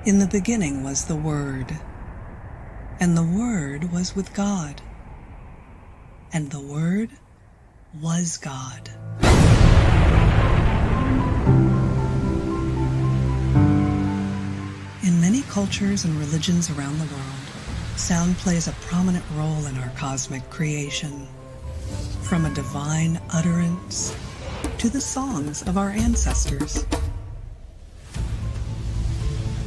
In the beginning was the Word, and the Word was with God, and the Word was God. In many cultures and religions around the world, sound plays a prominent role in our cosmic creation. From a divine utterance to the songs of our ancestors.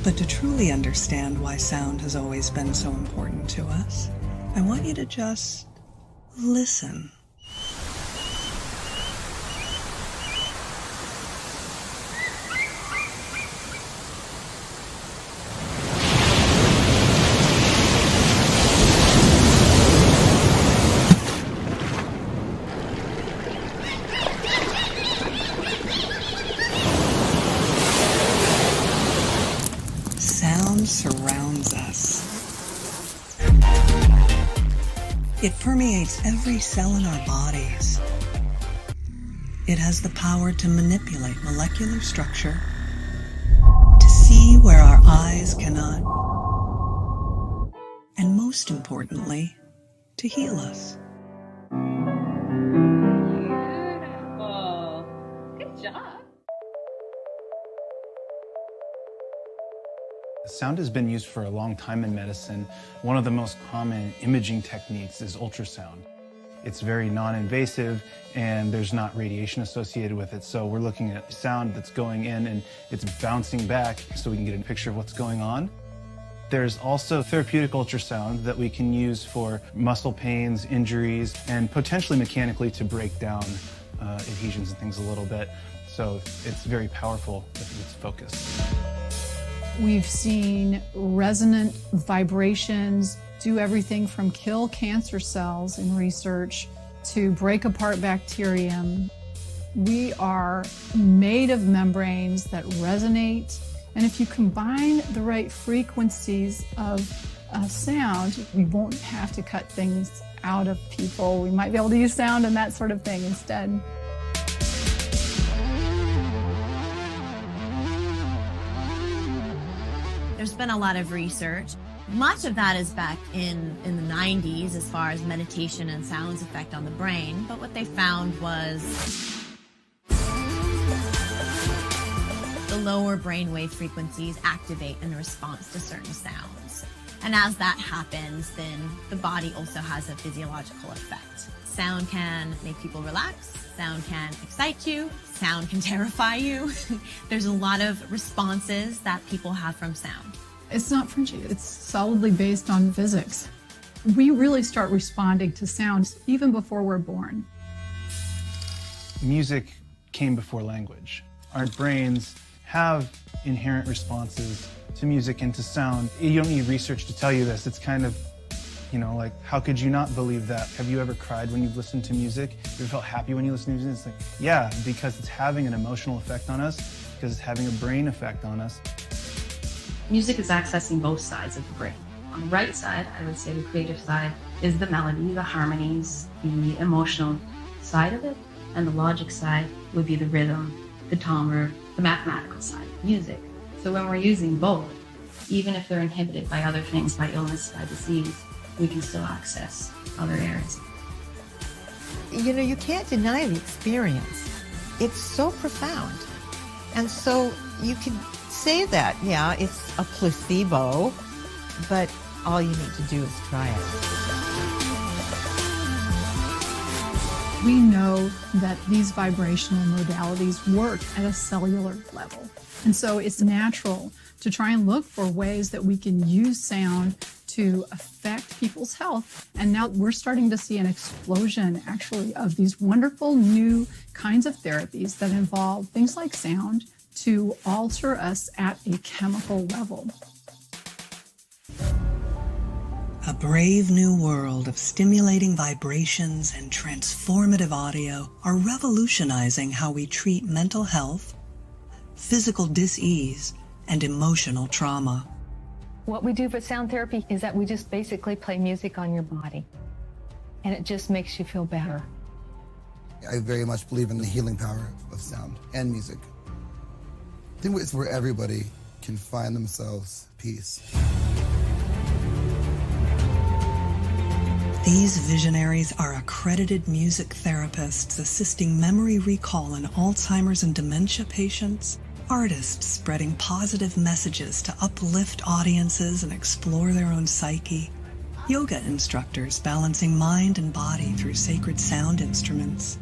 But to truly understand why sound has always been so important to us, I want you to just listen. Sound surrounds us. It permeates every cell in our bodies. It has the power to manipulate molecular structure, to see where our eyes cannot, and most importantly, to heal us. Beautiful. Good job. Sound has been used for a long time in medicine. One of the most common imaging techniques is ultrasound. It's very non-invasive and there's not radiation associated with it. So we're looking at sound that's going in and it's bouncing back so we can get a picture of what's going on. There's also therapeutic ultrasound that we can use for muscle pains, injuries, and potentially mechanically to break down adhesions and things a little bit. So it's very powerful if it's focused. We've seen resonant vibrations do everything from kill cancer cells in research to break apart bacterium. We are made of membranes that resonate, and if you combine the right frequencies of sound, we won't have to cut things out of people. We might be able to use sound and that sort of thing instead. There's been a lot of research. Much of that is back in the 90s as far as meditation and sound's effect on the brain. But what they found was the lower brainwave frequencies activate in response to certain sounds. And as that happens, then the body also has a physiological effect. Sound can make people relax. Sound can excite you. Sound can terrify you. There's a lot of responses that people have from sound. It's not fringy. It's solidly based on physics. We really start responding to sounds even before we're born. Music came before language. Our brains have inherent responses to music and to sound. You don't need research to tell you this. It's kind of, like, how could you not believe that? Have you ever cried when you've listened to music? Have you ever felt happy when you listen to music? It's like, yeah, because it's having an emotional effect on us, because it's having a brain effect on us. Music is accessing both sides of the brain. On the right side, I would say the creative side is the melody, the harmonies, the emotional side of it, and the logic side would be the rhythm, the timbre, the mathematical side of music. So when we're using both, even if they're inhibited by other things, by illness, by disease, we can still access other areas. You can't deny the experience. It's so profound. And so you could say that, yeah, it's a placebo, but all you need to do is try it. We know that these vibrational modalities work at a cellular level. And so it's natural to try and look for ways that we can use sound to affect people's health. And now we're starting to see an explosion, actually, of these wonderful new kinds of therapies that involve things like sound to alter us at a chemical level. A brave new world of stimulating vibrations and transformative audio are revolutionizing how we treat mental health, physical dis-ease, and emotional trauma. What we do for sound therapy is that we just basically play music on your body, and it just makes you feel better. I very much believe in the healing power of sound and music. I think it's where everybody can find themselves peace. These visionaries are accredited music therapists assisting memory recall in Alzheimer's and dementia patients, artists spreading positive messages to uplift audiences and explore their own psyche, yoga instructors balancing mind and body through sacred sound instruments,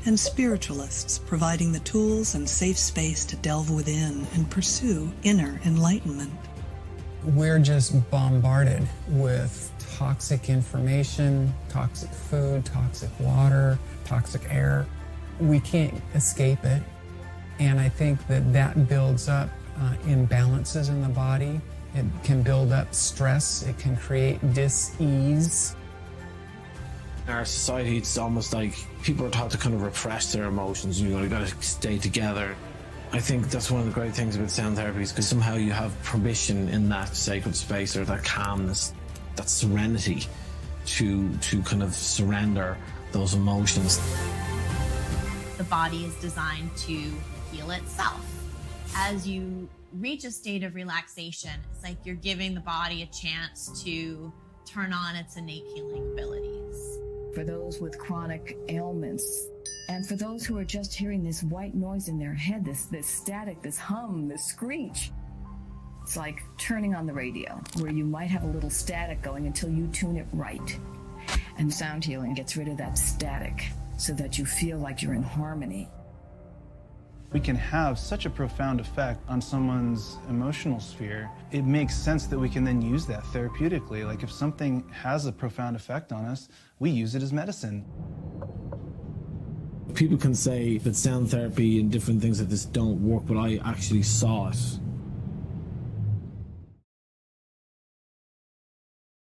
and spiritualists providing the tools and safe space to delve within and pursue inner enlightenment. We're just bombarded with toxic information, toxic food, toxic water, toxic air. We can't escape it. And I think that that builds up imbalances in the body. It can build up stress. It can create dis-ease. In our society, it's almost like people are taught to kind of repress their emotions. You know, you got to stay together. I think that's one of the great things about sound therapy, is because somehow you have permission in that sacred space, or that calmness, that serenity, to kind of surrender those emotions. The body is designed to heal itself. As you reach a state of relaxation, it's like you're giving the body a chance to turn on its innate healing abilities. For those with chronic ailments, and for those who are just hearing this white noise in their head, this static, this hum, this screech, it's like turning on the radio, where you might have a little static going until you tune it right. And sound healing gets rid of that static so that you feel like you're in harmony. We can have such a profound effect on someone's emotional sphere. It makes sense that we can then use that therapeutically. Like if something has a profound effect on us, we use it as medicine. People can say that sound therapy and different things like this don't work, but I actually saw it